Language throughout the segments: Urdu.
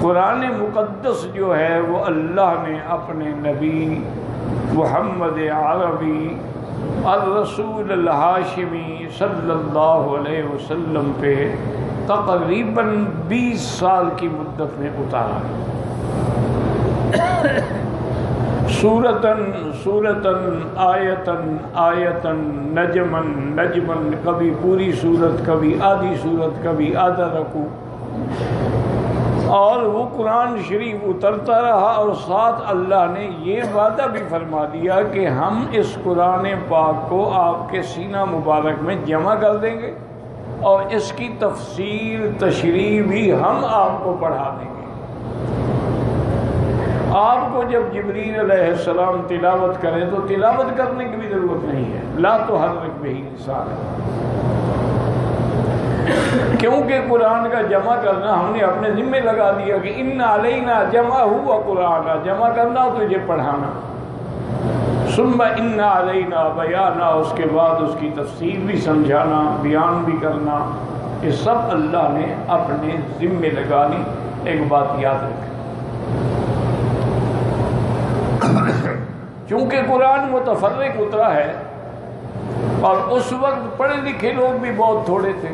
قرآن مقدس جو ہے وہ اللہ نے اپنے نبی محمد عربی الرسول الہاشمی صلی اللہ علیہ وسلم پہ تقریباً 20 سال کی مدت میں اتارا، سورتاً آیتاً نجماً، کبھی پوری سورت، کبھی آدھی سورت، کبھی آدھا رکوع، اور وہ قرآن شریف اترتا رہا، اور ساتھ اللہ نے یہ وعدہ بھی فرما دیا کہ ہم اس قرآن پاک کو آپ کے سینہ مبارک میں جمع کر دیں گے، اور اس کی تفصیل تشریح بھی ہم آپ کو پڑھا دیں گے۔ آپ کو جب جبریل علیہ السلام تلاوت کریں تو تلاوت کرنے کی بھی ضرورت نہیں ہے، لا تحرک بہ لسانک، کیونکہ قرآن کا جمع کرنا ہم نے اپنے ذمہ لگا دیا کہ ان علینا جمعہ قرآن، جمع کرنا تو یہ پڑھانا، ثم ان علینا بیانا، اس کے بعد اس کی تفسیر بھی سمجھانا، بیان بھی کرنا، یہ سب اللہ نے اپنے ذمہ لگا لی۔ ایک بات یاد رکھیں، چونکہ قرآن متفرق اترا ہے اور اس وقت پڑھے لکھے لوگ بھی بہت تھوڑے تھے،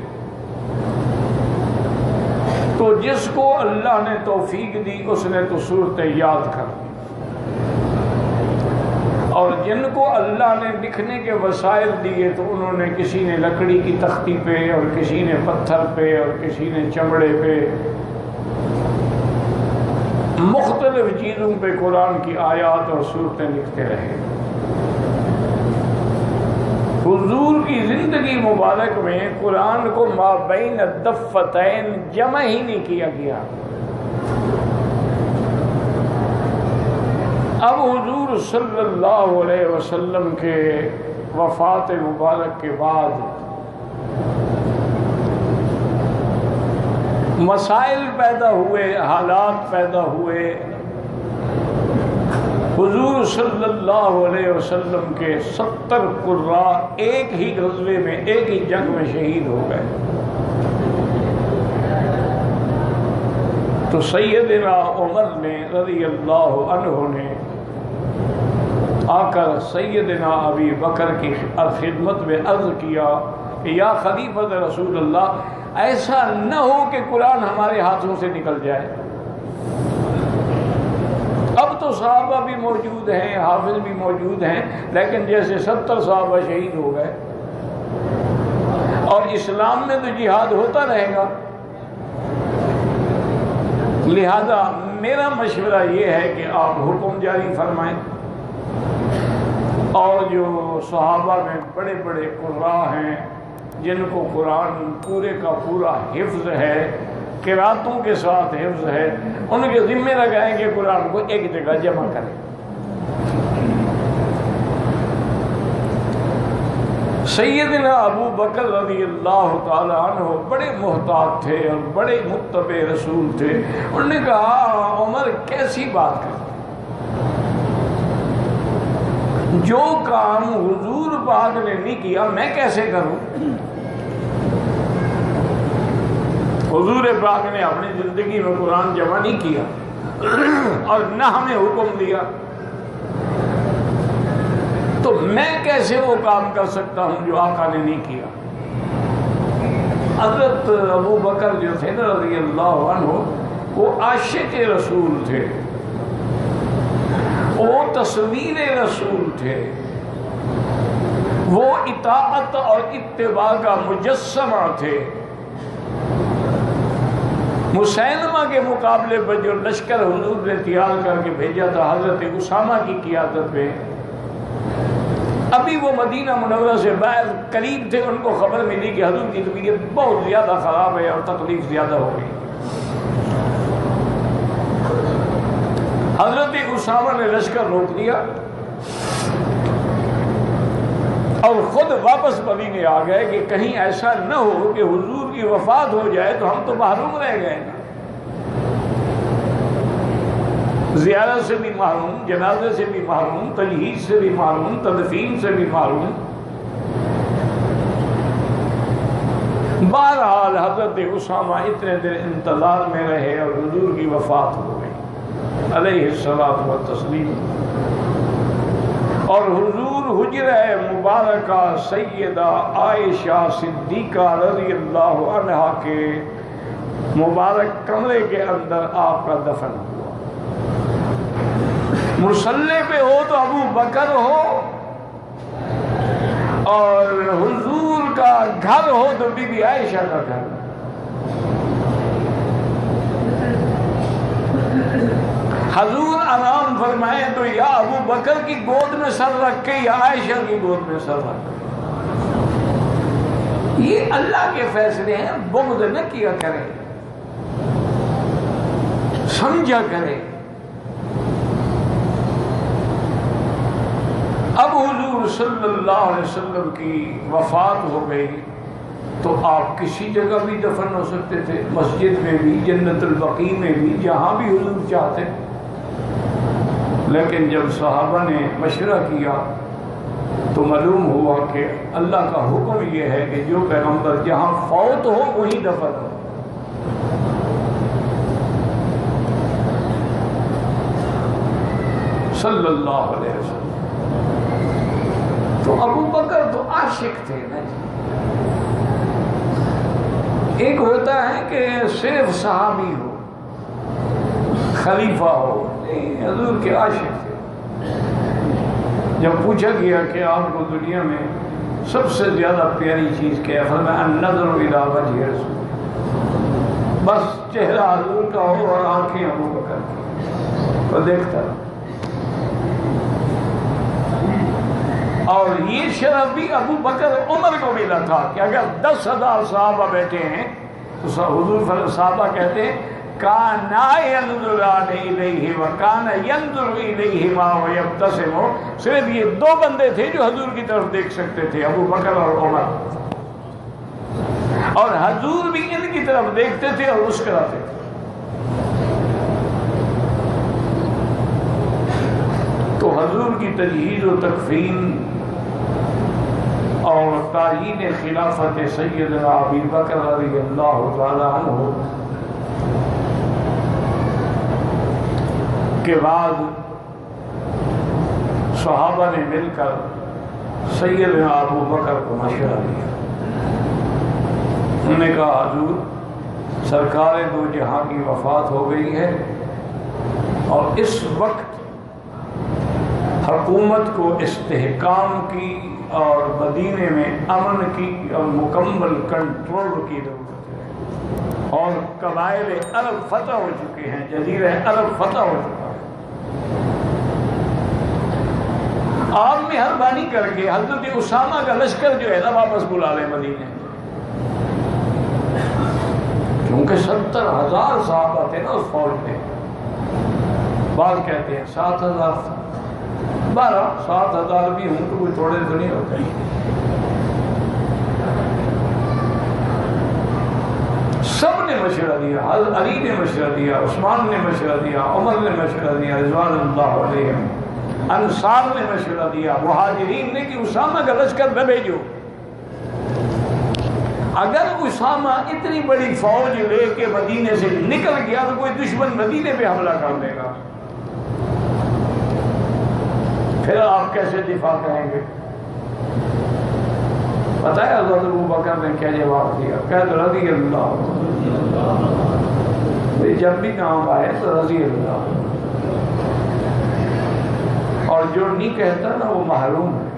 تو جس کو اللہ نے توفیق دی اس نے تو صورتیں یاد کر دی، اور جن کو اللہ نے لکھنے کے وسائل دیے تو انہوں نے کسی نے لکڑی کی تختی پہ، اور کسی نے پتھر پہ، اور کسی نے چمڑے پہ، مختلف چیزوں پہ قرآن کی آیات اور صورتیں لکھتے رہے۔ حضور کی زندگی مبارک میں قرآن کو ما بین الدفتین جمع ہی نہیں کیا گیا۔ اب حضور صلی اللہ علیہ وسلم کے وفات مبارک کے بعد مسائل پیدا ہوئے، حالات پیدا ہوئے۔ حضور صلی اللہ علیہ وسلم کے 70 قراء ایک ہی غزوے میں، ایک ہی جنگ میں شہید ہو گئے۔ تو سیدنا عمر نے رضی اللہ عنہ نے آ کر سیدنا ابی بکر کی خدمت میں عرض کیا کہ یا خلیفۃ رسول اللہ، ایسا نہ ہو کہ قرآن ہمارے ہاتھوں سے نکل جائے۔ اب تو صحابہ بھی موجود ہیں، حافظ بھی موجود ہیں، لیکن جیسے 70 صحابہ شہید ہو گئے، اور اسلام میں تو جہاد ہوتا رہے گا، لہذا میرا مشورہ یہ ہے کہ آپ حکم جاری فرمائیں، اور جو صحابہ میں بڑے بڑے قراء ہیں جن کو قرآن پورے کا پورا حفظ ہے، قراتوں کے ساتھ حفظ ہے، ان کے ذمہ لگائیں کہ قرآن کو ایک جگہ جمع کریں۔ سیدنا ابو بکر رضی اللہ تعالی عنہ بڑے محتاط تھے اور بڑے متبع رسول تھے۔ انہوں نے کہا عمر کیسی بات کرتے، جو کام حضور پاک نے نہیں کیا میں کیسے کروں؟ حضور پاک نے اپنی زندگی میں قرآن جمع نہیں کیا اور نہ ہمیں حکم دیا، تو میں کیسے وہ کام کر سکتا ہوں جو آقا نے نہیں کیا؟ حضرت ابو بکر جو تھے نا رضی اللہ عنہ، وہ عاشق رسول تھے، وہ تصویر رسول تھے، وہ اطاعت اور اتباع کا مجسمہ تھے۔ مسیلمہ کے مقابلے پر جو لشکر حضور نے تیار کر کے بھیجا تھا حضرت اسامہ کی قیادت میں، ابھی وہ مدینہ منورہ سے باہر قریب تھے، ان کو خبر ملی کہ حضور کی طبیعت بہت زیادہ خراب ہے اور تکلیف زیادہ ہو گئی۔ حضرت اسامہ نے لشکر روک دیا اور خود واپس مدینے آ گئے کہ کہیں ایسا نہ ہو کہ حضور کی وفات ہو جائے تو ہم تو محروم رہ گئے نا، زیارت سے بھی محروم، جنازے سے بھی محروم، تجہیز سے بھی محروم، تدفین سے بھی محروم۔ بہرحال حضرت اسامہ اتنے دیر انتظار میں رہے اور حضور کی وفات ہو گئی علیہ الصلوۃ والتسلیم، اور حضور حجرہ مبارکہ سیدہ عائشہ صدیقہ رضی اللہ عنہا کے مبارک کمرے کے اندر آپ کا دفن ہوا۔ مصلی پہ ہو تو ابو بکر ہو، اور حضور کا گھر ہو تو بی بی عائشہ کا گھر۔ حضور آرام فرمائے تو یا ابو بکر کی گود میں سر رکھ کے یا عائشہ کی گود میں سر رکھ کے۔ یہ اللہ کے فیصلے ہیں، بغض نہ کیا کرے، سمجھا کرے۔ اب حضور صلی اللہ علیہ وسلم کی وفات ہو گئی تو آپ کسی جگہ بھی دفن ہو سکتے تھے، مسجد میں بھی، جنت البقیع میں بھی، جہاں بھی حضور چاہتے۔ لیکن جب صحابہ نے مشورہ کیا تو معلوم ہوا کہ اللہ کا حکم یہ ہے کہ جو پیغمبر جہاں فوت ہو وہیں دفن ہو۔ صلی اللہ علیہ وسلم۔ تو ابو بکر تو عاشق تھے نا جی۔ ایک ہوتا ہے کہ صرف صحابی ہو، خلیفہ ہو، نہیں، حضور کے عاشق تھے۔ جب پوچھا گیا کہ آپ کو دنیا میں سب سے زیادہ پیاری چیز کیا ہے، فرمایا النظر الی وجہ رسول، بس چہرہ حضور کا ہو اور آنکھیں ابو بکر کی، تو دیکھتا۔ اور یہ شرف بھی ابو بکر عمر کو ملا تھا کہ اگر 10,000 صحابہ بیٹھے ہیں تو حضور صحابہ کہتے ہیں کانا ينظران الیہ وکانا ينظر الیہما ویبتسم، صرف یہ دو بندے تھے جو حضور کی طرف دیکھ سکتے تھے، ابو بکر اور عمر، اور حضور بھی ان کی طرف دیکھتے تھے اور مسکراتے تھے۔ تو حضور کی تجہیز و تکفین اور تعیین خلافت سیدنا ابی بکر رضی اللہ تعالی عنہ کے بعد صحابہ نے مل کر سیدنا ابو بکر کو مشورہ دیا۔ انہوں نے کہا حضور سرکار دو جہاں کی وفات ہو گئی ہے، اور اس وقت حکومت کو استحکام کی اور مدینے میں امن کی اور مکمل کنٹرول کی ضرورت ہے، اور قبائل عرب فتح ہو چکے ہیں، جزیرہ عرب فتح ہو چکا ہے۔ آپ مہربانی کر کے حضرت اسامہ کا لشکر جو ہے نا واپس بلا لیں مدینے، کیونکہ 70,000 صحابہ تھے نا اس فوج میں، بعض کہتے ہیں 7,000 تھا، 7,000 بھی ہوں تو کوئی تھوڑے تو نہیں ہوتے۔ سب نے مشورہ دیا، حضرت علی نے مشورہ دیا، عثمان نے مشورہ دیا، عمر نے مشورہ دیا رضوان اللہ علیہم، انصار نے مشورہ دیا، مہاجرین نے کہ اسامہ کا لشکر نہ بھیجو، اگر اسامہ اتنی بڑی فوج لے کے مدینے سے نکل گیا تو کوئی دشمن مدینے پہ حملہ کر دے گا، پھر آپ کیسے دفاع کریں گے؟ پتہ ہے حضرت ابو بکر نے کیا جواب دیا؟ کہہ رضی اللہ، جب بھی نام آئے تو رضی اللہ، اور جو نہیں کہتا نا وہ محروم ہے۔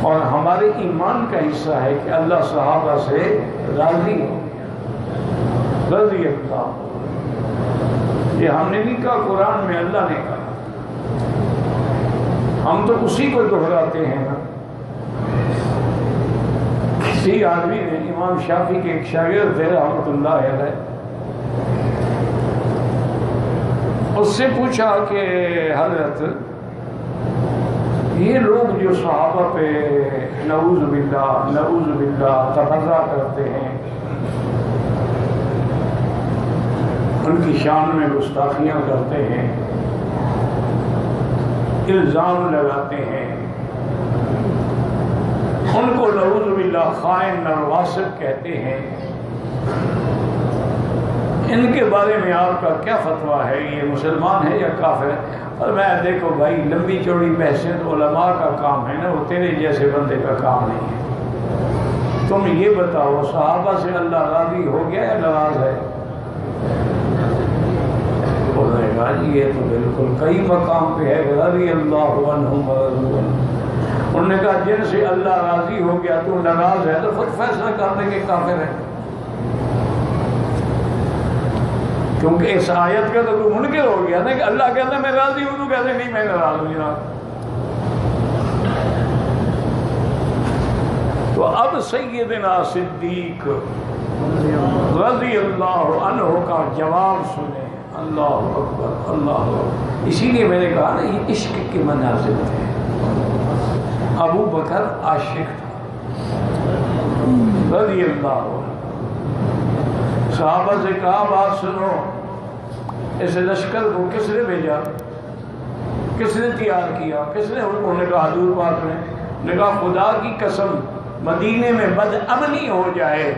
اور ہمارے ایمان کا حصہ ہے کہ اللہ صحابہ سے راضی ہو، رضی اللہ۔ یہ ہم نے نہیں کہا، قرآن میں اللہ نے کہا، ہم تو اسی کو دہراتے ہیں نا۔ کسی آدمی نے امام شافعی کے ایک شاگرد تھے رحمۃ اللہ علیہ، اس سے پوچھا کہ حضرت یہ لوگ جو صحابہ پہ نعوذ باللہ تبرہ کرتے ہیں، ان کی شان میں گستاخیاں کرتے ہیں، الزام لگاتے ہیں، ان کو نعوذ باللہ اللہ خائن اور واسق کہتے ہیں، ان کے بارے میں آپ کا کیا فتویٰ ہے؟ یہ مسلمان ہے یا کافر ہے؟ اور میں دیکھو بھائی، لمبی چوڑی بحثیں تو علماء کا کام ہے نا، وہ تیرے جیسے بندے کا کام نہیں ہے۔ تم یہ بتاؤ، صحابہ سے اللہ راضی ہو گیا یا ناراض ہے؟ بولے گا جی یہ تو بالکل کئی مقام پہ ہے، رضی اللہ عنہم ورضوا عنہ۔ انہوں نے کہا جن سے اللہ راضی ہو گیا تو ناراض ہے، تو خود فیصلہ کر لیں کہ کافر ہے، کیونکہ اس آیت کا تو کوئی منکر ہو گیا نا کہ اللہ کہتا ہے میں راضی ہوں، تو کہتے نہیں میں ناراض ہوں جناب۔ تو اب سیدنا صدیق رضی اللہ عنہ کا جواب سنیں۔ اللہ اکبر، اللہ اکبر۔ اسی لیے میں نے کہا نا یہ عشق کے مناظر تھے۔ ابو بکر عاشق تھا رضی اللہ عنہ۔ صحابہ سے کہا بات سنو، اس لشکر کو کس نے بھیجا، کس نے تیار کیا، کس نے؟ انہوں نے کہا حضور پاک نے کہا خدا کی قسم مدینے میں بد امنی ہو جائے،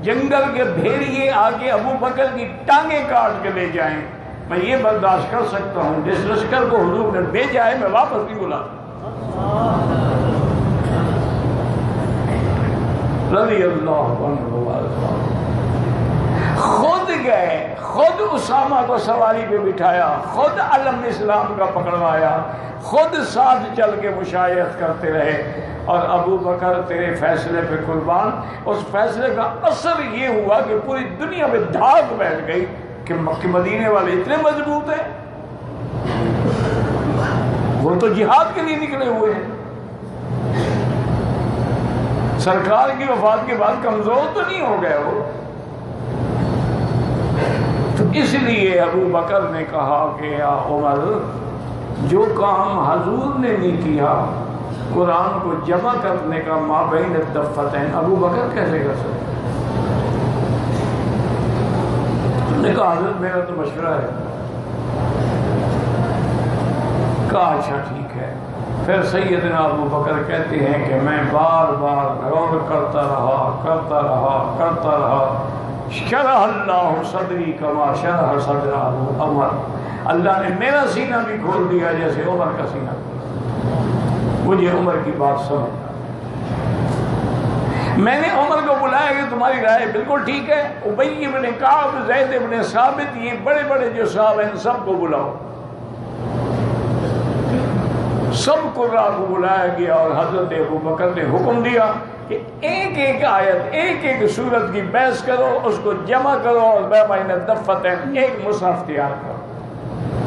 جنگل کے بھیڑیے آ کے ابو بکر کی ٹانگیں کاٹ کے لے جائیں، میں یہ برداشت کر سکتا ہوں، جس لشکر کو حضور نے بھیجا ہے میں واپس نہیں بلا۔ رضی اللہ عنہ خود گئے، خود اسامہ کو سواری پہ بٹھایا، خود علم اسلام کا پکڑوایا، خود ساتھ چل کے مشایعت کرتے رہے، اور ابو بکر تیرے فیصلے پہ قربان۔ اس فیصلے کا اثر یہ ہوا کہ پوری دنیا میں دھاک بیٹھ گئی کہ مکہ مدینے والے اتنے مضبوط ہیں، وہ تو جہاد کے لیے نکلے ہوئے ہیں، سرکار کی وفات کے بعد کمزور تو نہیں ہو گئے وہ۔ تو اس لیے ابو بکر نے کہا کہ یا عمر، جو کام حضور نے نہیں کیا، قرآن کو جمع کرنے کا مابین الدفتین، ابو بکر کیسے کر سکتے؟ نے کہا حضرت میرا تو مشورہ ہے۔ کہا اچھا ٹھیک ہے۔ پھر سیدنا ابو بکر کہتے ہیں کہ میں بار بار غور کرتا رہا، شرح اللہ صدری کما شرح صدر عمر، اللہ نے میرا سینہ بھی کھول دیا جیسے عمر کا سینہ، مجھے عمر کی بات سمجھ۔ میں نے عمر کو بلایا کہ تمہاری رائے بالکل ٹھیک ہے، ابی بن کعب، زید بن ثابت، یہ بڑے بڑے جو صاحب ہیں سب کو بلاؤ۔ سب قراء کو بلایا گیا، اور حضرت ابو بکر نے حکم دیا کہ ایک ایک آیت، ایک ایک سورت کی بحث کرو، اس کو جمع کرو، اور بین الدفتین ایک مصحف تیار کرو۔